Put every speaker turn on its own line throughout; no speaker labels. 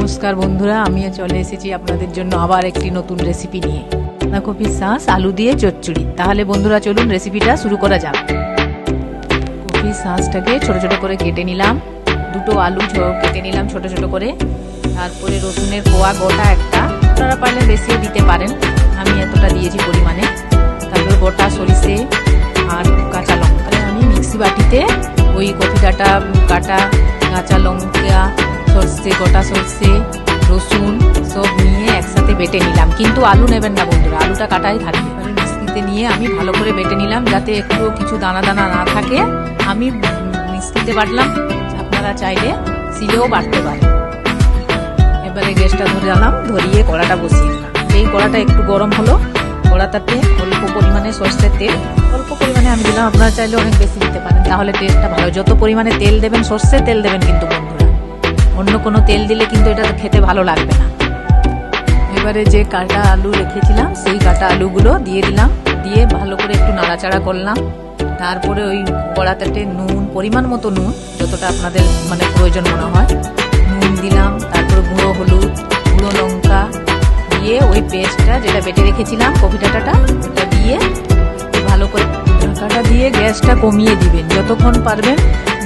নমস্কার বন্ধুরা, আমিও চলে এসেছি আপনাদের জন্য আবার একটি নতুন রেসিপি নিয়ে। বাঁধাকপির শাঁস আলু দিয়ে চচ্চড়ি। তাহলে বন্ধুরা চলুন রেসিপিটা শুরু করা যাক। কপির শাঁসটাকে ছোট ছোট করে কেটে নিলাম, দুটো আলু কেটে নিলাম ছোট ছোট করে, তারপরে রসুনের কোয়া গোটা একটা, আপনারা পারলে বেশিও দিতে পারেন, আমি এতটা দিয়েছি পরিমাণে। তারপরে গোটা সরিষে আর কাঁচা লঙ্কা। আমি মিক্সি বাটিতে ওই কপি ডাঁটা কাটা, কাঁচা লঙ্কা, সর্ষে, গোটা সর্ষে, রসুন সব নিয়ে একসাথে বেটে নিলাম। কিন্তু আলু নেবেন না বন্ধুরা, আলুটা কাটাই থাকবে। মিক্সিতে নিয়ে আমি ভালো করে বেটে নিলাম, যাতে একটু কিছু দানা দানা না থাকে। আমি মিক্সিতে বাটলাম, আপনারা চাইলে শিলেও বাটতে পারেন। এবারে গ্যাসটা ধরালাম, ধরিয়ে কড়াটা বসিয়ে দিলাম। এই কড়াটা একটু গরম হলো, কড়াটাতে অল্প পরিমাণে সর্ষের তেল, অল্প পরিমাণে আমি দিলাম, আপনারা চাইলে অনেক বেশি দিতে পারেন, তাহলে টেস্টটা ভালো। যত পরিমাণে তেল দেবেন, সর্ষের তেল দেবেন কিন্তু বন্ধুরা, অন্য কোনো তেল দিলে কিন্তু এটা খেতে ভালো লাগবে না। এবারে যে কাটা আলু রেখেছিলাম সেই কাটা আলুগুলো দিয়ে দিলাম, দিয়ে ভালো করে একটু নাড়াচাড়া করলাম। তারপরে ওই কড়াটাতে নুন, পরিমাণ মতো নুন, যতটা আপনাদের প্রয়োজন মনে হয় নুন দিলাম। তারপরে গুঁড়ো হলুদ, গুঁড়ো লঙ্কা দিয়ে ওই পেস্টটা যেটা বেটে রেখেছিলাম কপি ডাঁটাটা, ওটা দিয়ে ভালো করে ঢাকাটা দিয়ে গ্যাসটা কমিয়ে দিবেন যতক্ষণ পারবেন।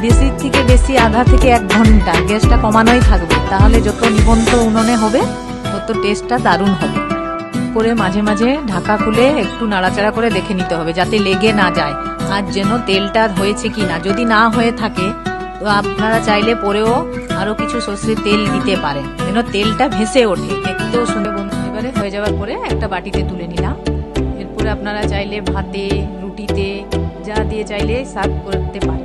বেশি থেকে বেশি আধা থেকে 1 ঘন্টা গ্যাসটা কমানোই থাকবে, তাহলে যত নিবন্ধ উনুনে হবে তত টেস্টটা দারুণ হবে। করে মাঝে মাঝে ঢাকা খুলে একটু নাড়াচাড়া করে দেখে নিতে হবে, যাতে লেগে না যায়, আর যেন তেলটা হয়েছে কি না। যদি না হয়ে থাকে তো আপনারা চাইলে পরেও আরো কিছু সর্ষের তেল দিতে পারেন, যেন তেলটা ভেসে ওঠে, দেখতেও শুনে। এবারে হয়ে যাওয়ার পরে একটা বাটিতে তুলে নিলাম। এরপরে আপনারা চাইলে ভাতে, রুটিতে, যা দিয়ে চাইলে সার্ভ করতে পারেন।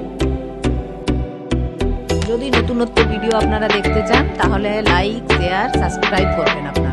যদি নতুন ভিডিও আপনারা দেখতে চান তাহলে লাইক, শেয়ার, সাবস্ক্রাইব করবেন আপনারা।